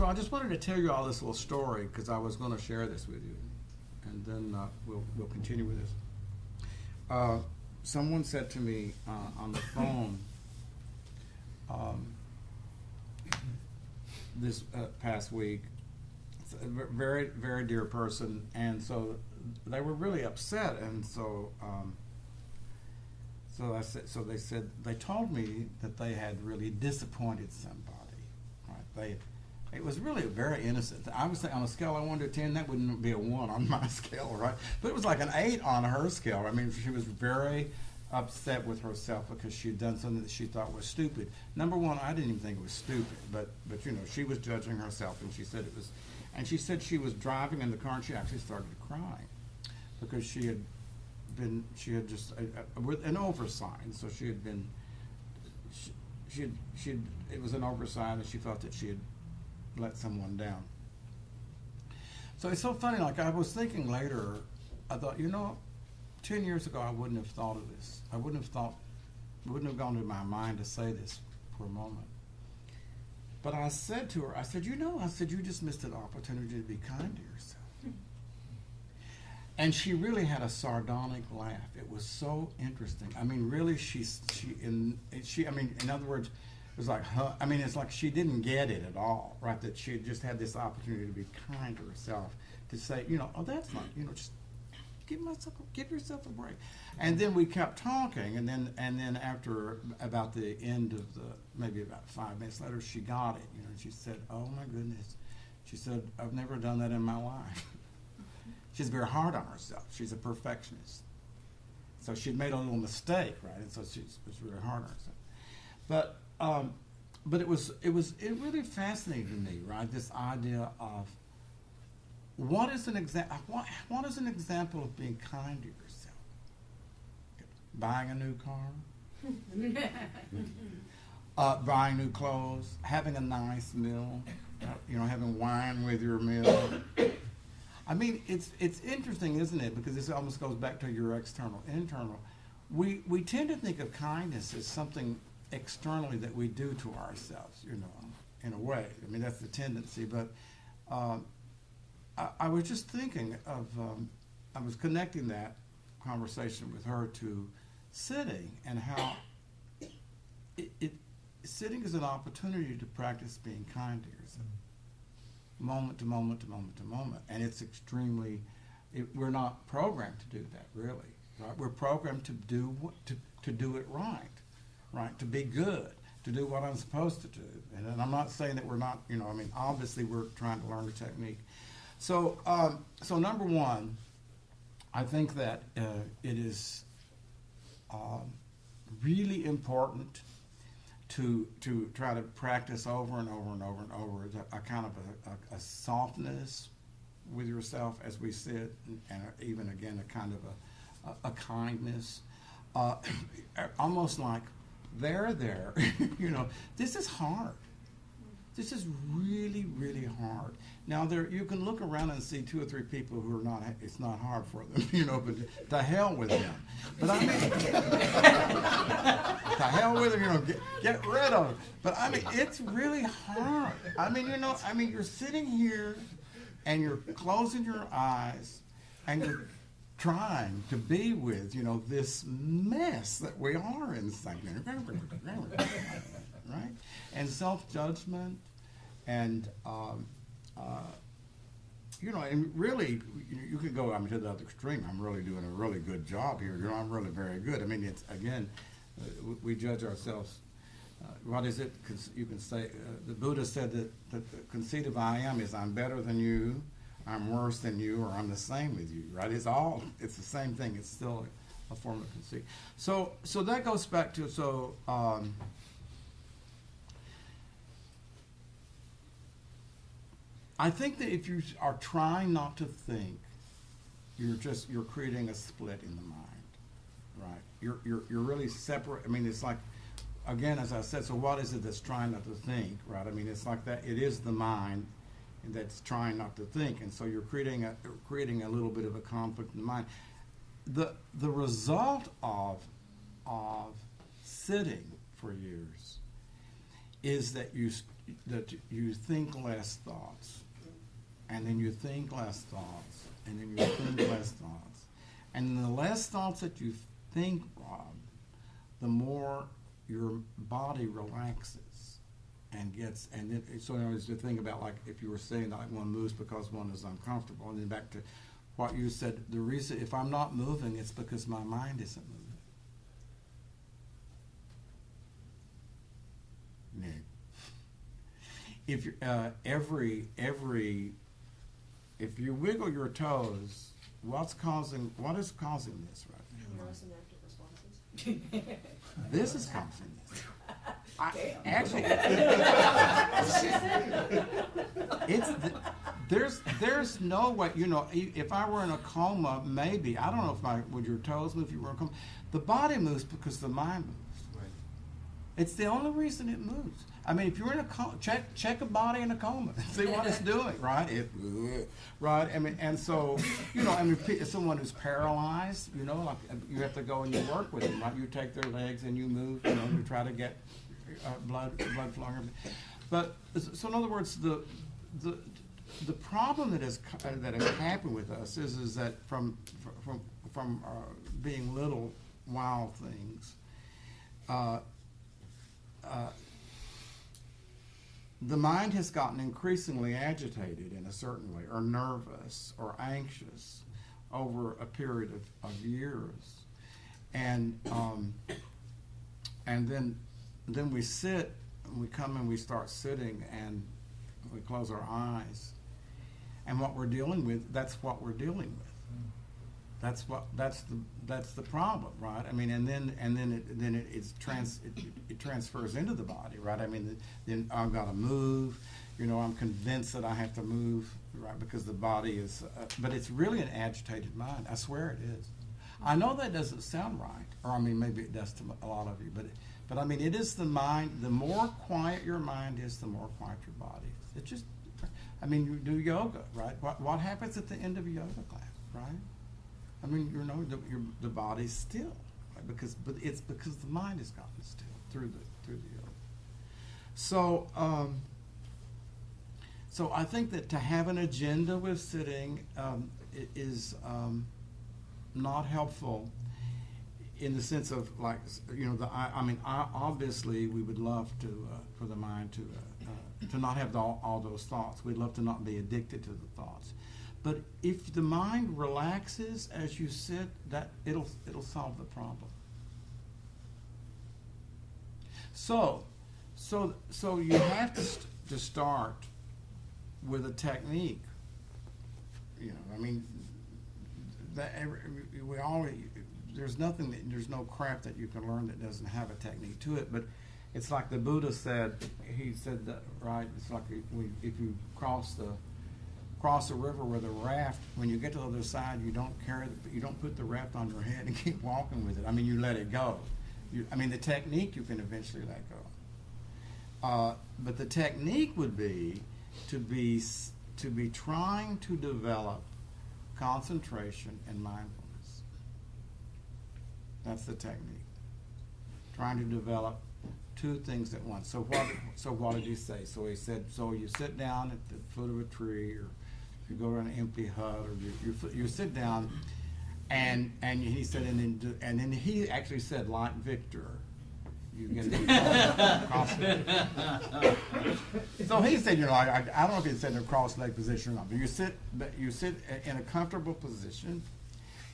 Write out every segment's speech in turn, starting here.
So I just wanted to tell you all this little story because I was going to share this with you, and then we'll continue with this. Someone said to me on the phone this past week, a very, very dear person, and so they were really upset, and so they said they told me that they had really disappointed somebody. Right? It was really very innocent. I would say on a scale of 1 to 10, that wouldn't be a 1 on my scale, right? But it was like an 8 on her scale. I mean, she was very upset with herself because she had done something that she thought was stupid. Number one, I didn't even think it was stupid, but you know, she was judging herself, and she said it was. And she said she was driving in the car, and she actually started crying because she had just with an oversight, and so she had been. It was an oversight, and she felt that she had let someone down. So it's so funny, like I was thinking later, I thought, 10 years ago I wouldn't have thought of this. It wouldn't have gone to my mind to say this for a moment. But I said to her, I said, you just missed an opportunity to be kind to yourself. And she really had a sardonic laugh. It was so interesting. I mean, really, in other words, it was like, it's like she didn't get it at all, right? That she had just had this opportunity to be kind to herself, to say, oh, that's not, just give yourself a break. And then we kept talking, and then after about the end of maybe about 5 minutes later, she got it, and she said, oh my goodness. She said, I've never done that in my life. She's very hard on herself. She's a perfectionist. So she'd made a little mistake, right? And so she was really hard on herself. But it really fascinated me, right? This idea of what is an example of being kind to yourself? Buying a new car, buying new clothes, having a nice meal, having wine with your meal. I mean, it's interesting, isn't it? Because this almost goes back to your external, internal. We tend to think of kindness as something externally that we do to ourselves, in a way. I mean, that's the tendency. But I was just thinking of, I was connecting that conversation with her to sitting, and how sitting is an opportunity to practice being kind to yourself. Moment to moment to moment to moment. And it's we're not programmed to do that, really. Right? We're programmed to do it right, to be good, to do what I'm supposed to do. And I'm not saying that we're not, obviously we're trying to learn the technique. So number one, I think that it is really important to try to practice over and over and over and over a kind of a softness with yourself as we sit, and even again a kind of a kindness, almost like there, this is hard. This is really, really hard. Now, you can look around and see 2 or 3 people who are not, it's not hard for them, but to hell with them. But I mean, to hell with them, get rid of them. But I mean, it's really hard. I mean, you're sitting here and you're closing your eyes and you're trying to be with, this mess that we are inside, right? And self-judgment, and and really, you could go to the other extreme. I'm really doing a really good job here. I'm really very good. I mean, it's again, we judge ourselves. What is it? You can say the Buddha said that the conceit of I am is I'm better than you, I'm worse than you, or I'm the same with you. Right? It's the same thing. It's still a form of conceit. So that goes back to I think that if you are trying not to think, you're creating a split in the mind, right? You're really separate. I mean, it's like, again, as I said. So what is it that's trying not to think, right? I mean, it's like that. It is the mind that's trying not to think, and so you're creating a little bit of a conflict in the mind. The result of sitting for years is that that you think less thoughts, and then you think less thoughts, and then you think less thoughts, and the less thoughts that you think, Rob, the more your body relaxes and gets, and it, so I was to think about, like, if you were saying that, like, one moves because one is uncomfortable, and then back to what you said, the reason, if I'm not moving, it's because my mind isn't moving. Nick, if you if you wiggle your toes, what is causing this right now? Neurosynaptic responses. This is causing this. Actually, there's no way, you know, if I were in a coma, maybe, I don't know if would your toes move if you were in a coma. The body moves because the mind moves. Right. It's the only reason it moves. I mean, if you're in a coma, check a body in a coma and see what it's doing, right? Right? I mean, and so, you know, I mean, someone who's paralyzed, you know, like, you have to go and you work with them, right? You take their legs and you move, you know, you try to get blood flowing. But so, in other words, the problem that has happened with us is that from being little wild things, the mind has gotten increasingly agitated in a certain way, or nervous, or anxious, over a period of years, and then we sit, and we come and we start sitting, and we close our eyes, and what we're dealing with, that's what we're dealing with. That's the problem, right? I mean, and then it transfers into the body, right? I mean, then I've got to move. You know, I'm convinced that I have to move, right? Because the body is, but it's really an agitated mind. I swear it is. I know that doesn't sound right, or I mean, maybe it does to a lot of you, but I mean, it is the mind. The more quiet your mind is, the more quiet your body is. It's just, I mean, you do yoga, right? What happens at the end of a yoga class, right? I mean, you know, the body's still, right? But it's because the mind has gotten still through the yoga. So, so I think that to have an agenda with sitting is not helpful in the sense of, like, you know, obviously we would love to for the mind to not have all those thoughts. We'd love to not be addicted to the thoughts. But if the mind relaxes as you sit, that it'll solve the problem. So you have to start with a technique. You know, I mean, there's no craft that you can learn that doesn't have a technique to it. But it's like the Buddha said. He said that, right? It's like if you cross a river with a raft, when you get to the other side, you don't put the raft on your head and keep walking with it. I mean, you let it go. The technique you can eventually let go. But the technique would be to be trying to develop concentration and mindfulness. That's the technique. Trying to develop two things at once. So what did he say? So he said, so you sit down at the foot of a tree, or you go to an empty hut, or you sit down, and he said, and then he actually said, like Victor, you get across. So he said, you know, I don't know if he said in a cross-leg position or not, but you sit in a comfortable position,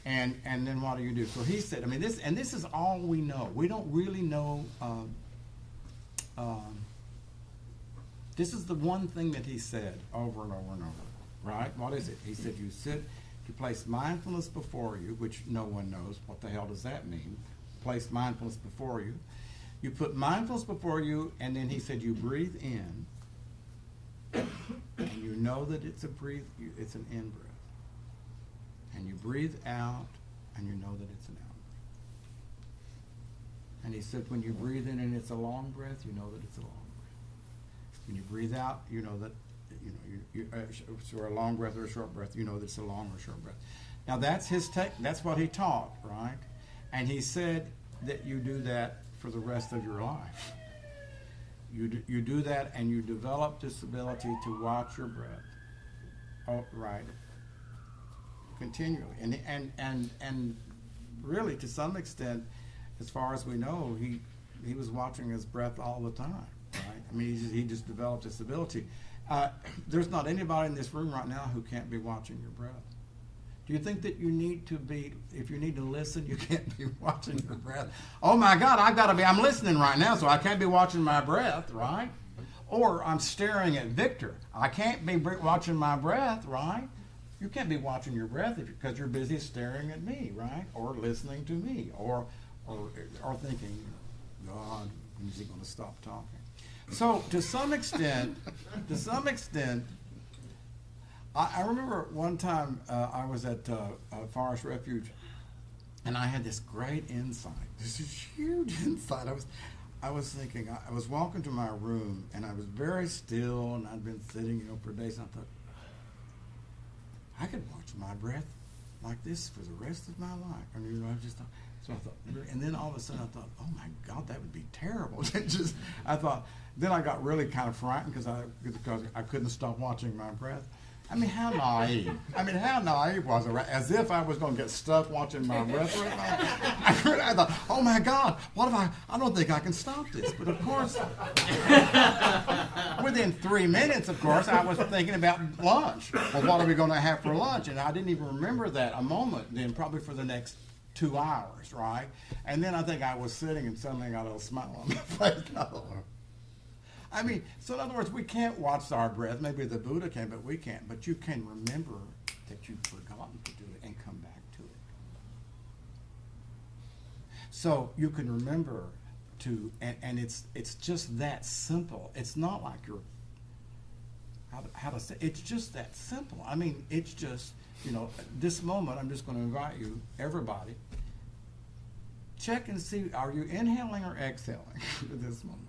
and then what do? So he said, I mean, this is all we know. We don't really know. This is the one thing that he said over and over and over. Right? What is it? He said, you place mindfulness before you, which no one knows. What the hell does that mean? Place mindfulness before you. You put mindfulness before you, and then he said, you breathe in, and you know that it's an in breath. And you breathe out, and you know that it's an out breath. And he said, when you breathe in and it's a long breath, you know that it's a long breath. When you breathe out, you know that or a long breath or a short breath, you know that it's a long or short breath. Now that's that's what he taught, right? And he said that you do that for the rest of your life. You do that, and you develop this ability to watch your breath. Oh, right. Continually, and really, to some extent, as far as we know, he was watching his breath all the time. Right? I mean, he just developed this ability. There's not anybody in this room right now who can't be watching your breath. Do you think that you need to be, if you need to listen, you can't be watching your breath? Oh my God, I'm listening right now, so I can't be watching my breath, right? Or I'm staring at Victor. I can't be watching my breath, right? You can't be watching your breath because you're busy staring at me, right? Or listening to me, or thinking, God, when is he going to stop talking? So to some extent, I remember one time I was at Forest Refuge, and I had this great insight. This is huge insight. I was thinking. I was walking to my room, and I was very still, and I'd been sitting, for days. And I thought, I could watch my breath like this for the rest of my life. I mean, I just thought. So I thought, and then all of a sudden I thought, oh my God, that would be terrible. I thought. Then I got really kind of frightened because I couldn't stop watching my breath. I mean, how naive. How naive was I? As if I was going to get stuck watching my breath. I thought, oh my God, what if I don't think I can stop this. But of course, within 3 minutes, of course, I was thinking about lunch. Well, what are we going to have for lunch? And I didn't even remember that a moment then, probably for the next 2 hours, right? And then I think I was sitting and suddenly I got a little smile on my face. So in other words, we can't watch our breath. Maybe the Buddha can, but we can't. But you can remember that you've forgotten to do it and come back to it. So you can remember to, and it's just that simple. It's not like you're, how to say, it's just that simple. It's just, this moment, I'm just going to invite you, everybody, check and see, are you inhaling or exhaling at this moment?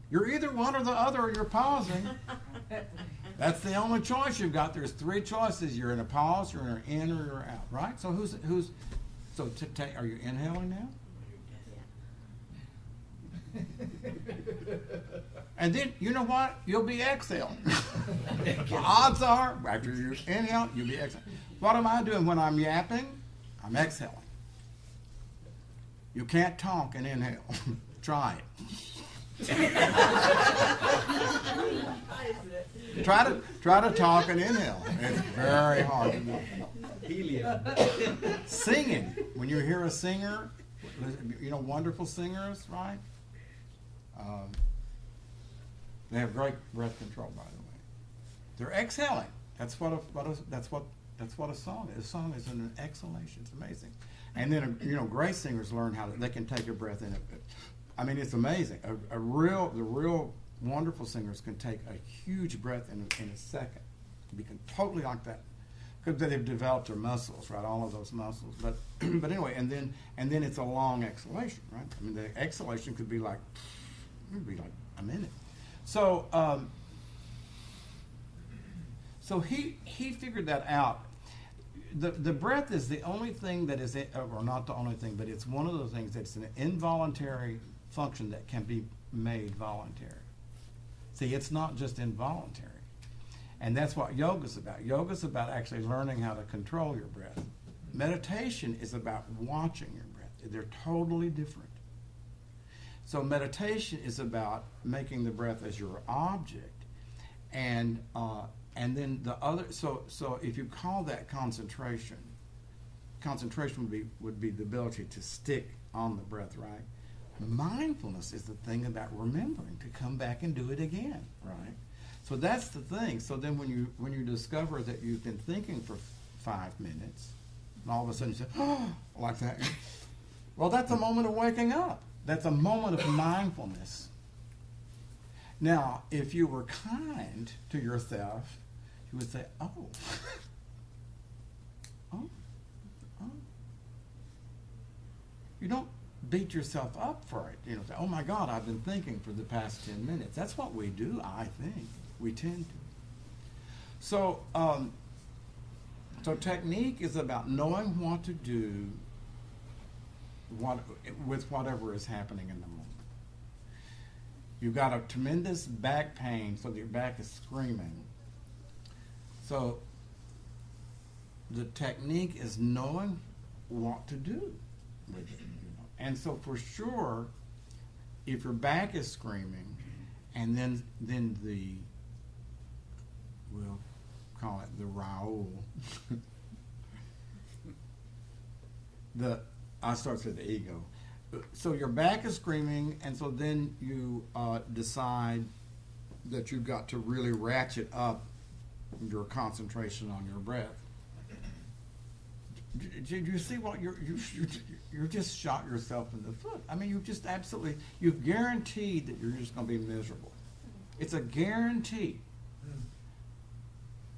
You're either one or the other, or you're pausing. That's the only choice you've got. There's 3 choices. You're in a pause, you're in, or you're out, right? So are you inhaling now? And then, you know what? You'll be exhaling. The odds are, after you inhale, you'll be exhaling. What am I doing when I'm yapping? I'm exhaling. You can't talk and inhale. Try it. Try to talk and inhale. It's very hard to do. Helium. Singing. When you hear a singer, wonderful singers, right? They have great breath control, by the way. They're exhaling. That's what a song is. A song is an exhalation. It's amazing. And then great singers learn how they can take a breath in. It's amazing. The real wonderful singers can take a huge breath in a second. Be totally like that, because they've developed their muscles, right? All of those muscles. But anyway, and then it's a long exhalation, right? The exhalation could be like a minute. So he figured that out. The breath is the only thing that is, or not the only thing, but it's one of the things that's an involuntary function that can be made voluntary. See, it's not just involuntary. And that's what yoga's about. Yoga's about actually learning how to control your breath. Meditation is about watching your breath. They're totally different. So meditation is about making the breath as your object, and then the other. So if you call that concentration would be the ability to stick on the breath, right? Mindfulness is the thing about remembering to come back and do it again, right? So that's the thing. So then when you discover that you've been thinking for 5 minutes, and all of a sudden you say, oh, like that, well, that's a moment of waking up. That's a moment of mindfulness. Now, if you were kind to yourself, you would say, oh, oh. You don't beat yourself up for it. Say, oh my God, I've been thinking for the past 10 minutes. That's what we do, I think. We tend to. So, so technique is about knowing what to do with whatever is happening in the moment. You got a tremendous back pain, so that your back is screaming. So the technique is knowing what to do with it. And so for sure, if your back is screaming, and then the, we'll call it the Raoul. I start with the ego. So your back is screaming, and so then you decide that you've got to really ratchet up your concentration on your breath. Did you see what you just shot yourself in the foot? I mean, you've guaranteed that you're just going to be miserable. It's a guarantee.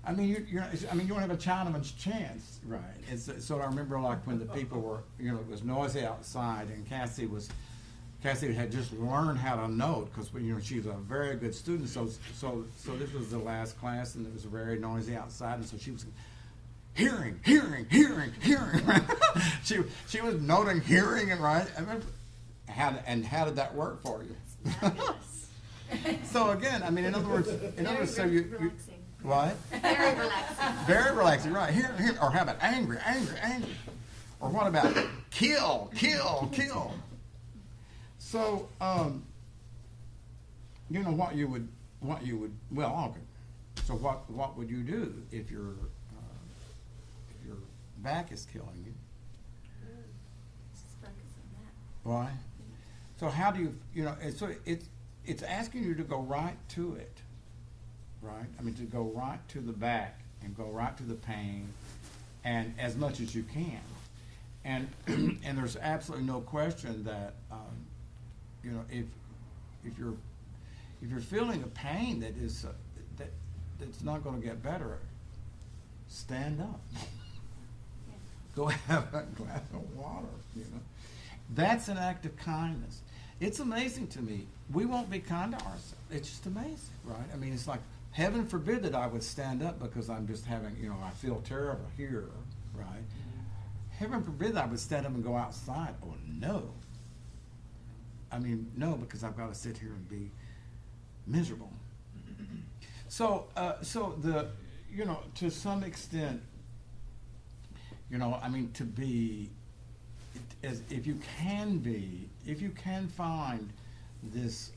I mean, you don't have a Chinaman's chance, right? So I remember like when the people were, it was noisy outside, and Cassie had just learned how to note because she's a very good student. So this was the last class, and it was very noisy outside, and so she was hearing. she was noting hearing, and right. I mean, how did that work for you? So again, I mean, in other words, so you. What? Very relaxing. Very relaxing, right. Here, or how about angry? Or what about kill? So, what you would, well, okay. So what would you do if your back is killing you? Just focus on that. Why? So how do you, so it's asking you to go right to it. Right? I mean, to go right to the back and go right to the pain, and as much as you can. And and there's absolutely no question that if you're feeling a pain that is that's not going to get better, stand up. Go have a glass of water. That's an act of kindness. It's amazing to me. We won't be kind to ourselves. It's just amazing, right? I mean, it's like, heaven forbid that I would stand up because I'm just having, I feel terrible here, right? Heaven forbid that I would stand up and go outside. Oh, no. I mean, no, because I've got to sit here and be miserable. So to some extent, I mean, to be, if you can find this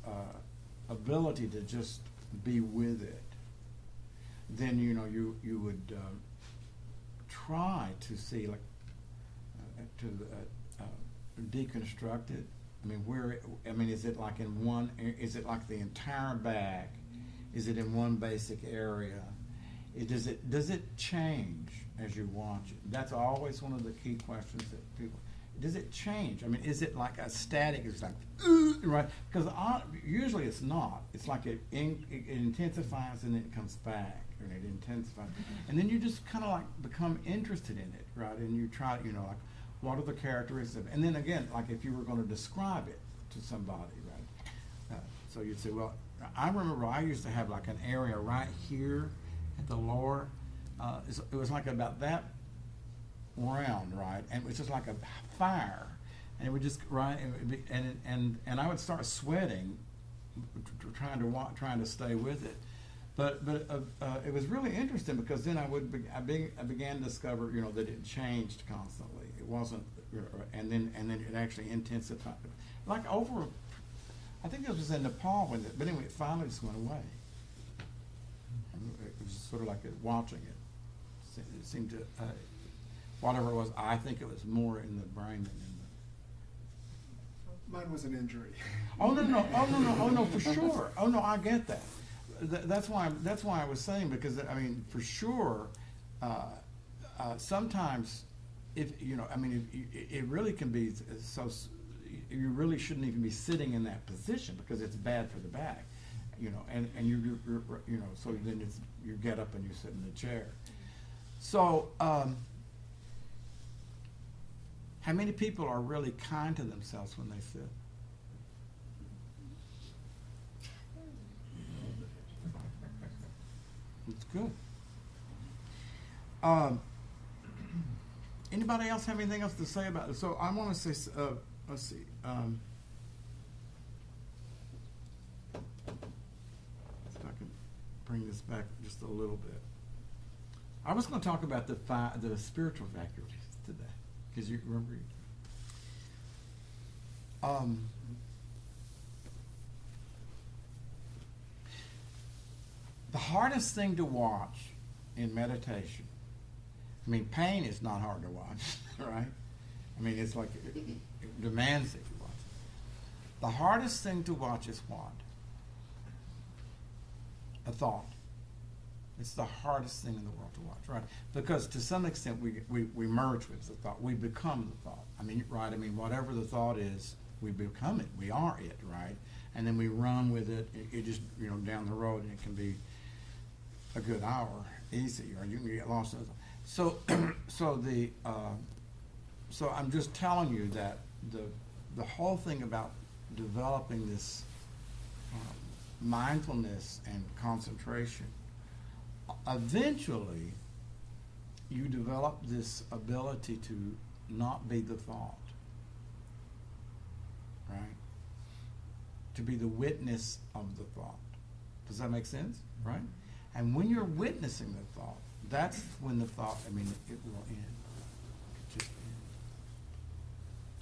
ability to just be with it, then you would try to see deconstruct it. I mean, is it like is it like the entire back? Is it in one basic area? Does it change as you watch it? That's always one of the key questions that people. Does it change? I mean, is it like a static? It's like, right? Because usually it's not. It's like it intensifies and then it comes back, and it intensifies, and then you just kind of like become interested in it, right? And you try, like, what are the characteristics? And then again, like if you were going to describe it to somebody, right? So you'd say, well, I remember I used to have like an area right here at the lower. It was like about that round, right? And it was just like a fire, and it would just and I would start sweating, trying to stay with it. But it was really interesting because then I began to discover that it changed constantly. It wasn't, and then it actually intensified. Like over, I think this was in Nepal but anyway, it finally just went away. It was sort of like watching it. It seemed to. Whatever it was, I think it was more in the brain than in the. Mine was an injury. Oh no, for sure. Oh no, I get that. That's why I was saying, because I mean, for sure, sometimes it really can be so. You really shouldn't even be sitting in that position because it's bad for the back, and you so then you get up and you sit in the chair. So. How many people are really kind to themselves when they sit? It's good. Anybody else have anything else to say about it? So I want to say, let's see. if I can bring this back just a little bit. I was going to talk about the spiritual faculties today, because you remember. The hardest thing to watch in meditation, I mean, pain is not hard to watch, right? I mean, it's like it demands that you watch it. The hardest thing to watch is what? A thought. It's the hardest thing in the world to watch, right? Because to some extent we merge with the thought. We become the thought. I mean, right? I mean, whatever the thought is, we become it. We are it, right? And then we run with it. It just, down the road, and it can be a good hour easy, or you can get lost in it. So, so I'm just telling you that the whole thing about developing this mindfulness and concentration, eventually you develop this ability to not be the thought, right? To be the witness of the thought. Does that make sense? Right? And when you're witnessing the thought, that's when the thought, it will end. It just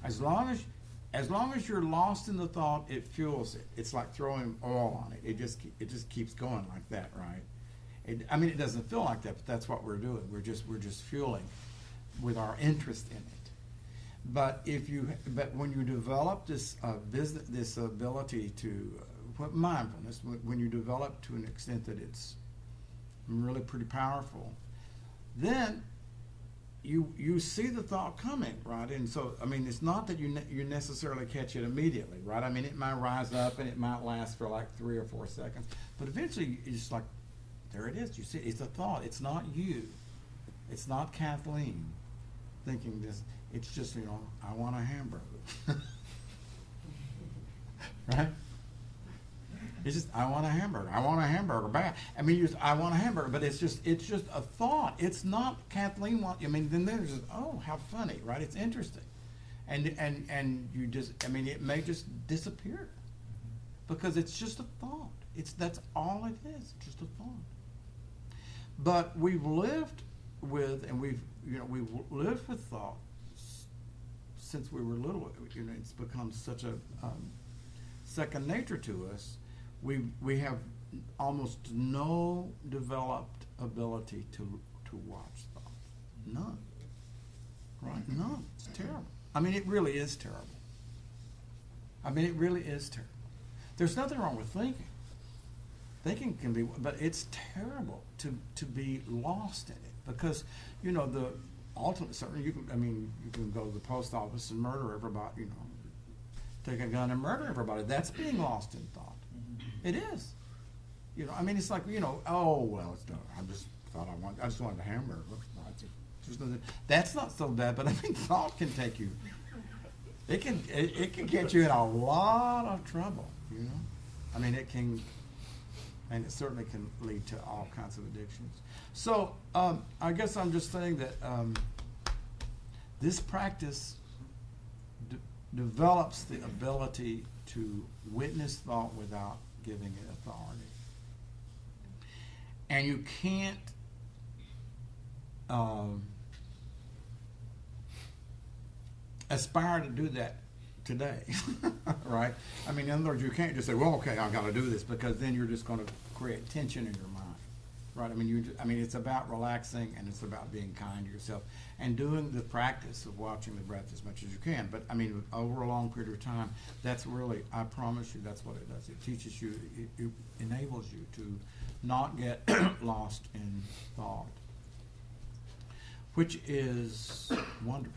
ends. As long as you're lost in the thought, it fuels it. It's like throwing oil on it. It just keeps going like that, right? It doesn't feel like that, but that's what we're doing. We're just fueling with our interest in it. But when you develop this ability to mindfulness, when you develop to an extent that it's really pretty powerful, then you see the thought coming, right? And so, it's not that you necessarily catch it immediately, right? It might rise up and it might last for like 3 or 4 seconds, but eventually it's just like, there it is. You see, it's a thought. It's not you. It's not Kathleen thinking this. It's just, I want a hamburger. Right? It's just, I want a hamburger. I want a hamburger bad. I want a hamburger, but it's just a thought. It's not Kathleen then there's just, oh, how funny, right? It's interesting. And you just, it may just disappear because it's just a thought. That's all it is. It's just a thought. But we've lived with, and we've lived with thought since we were little. It's become such a second nature to us. We have almost no developed ability to watch thought. None. Right? None. It's terrible. It really is terrible. It really is terrible. There's nothing wrong with thinking. Thinking can be, but it's terrible to be lost in it, because the ultimate, certainly you can go to the post office and murder everybody, take a gun and murder everybody. That's being lost in thought. It is. It's like, oh well, it's done. I just wanted a hamburger. That's not so bad, but thought can take you. It can get you in a lot of trouble. It can. And it certainly can lead to all kinds of addictions. So I guess I'm just saying that this practice develops the ability to witness thought without giving it authority. And you can't aspire to do that today, right? In other words, you can't just say, well, okay, I've got to do this, because then you're just going to create tension in your mind, right? It's about relaxing, and it's about being kind to yourself and doing the practice of watching the breath as much as you can. But over a long period of time, that's really, I promise you, that's what it does. It teaches you, it enables you to not get lost in thought, which is wonderful.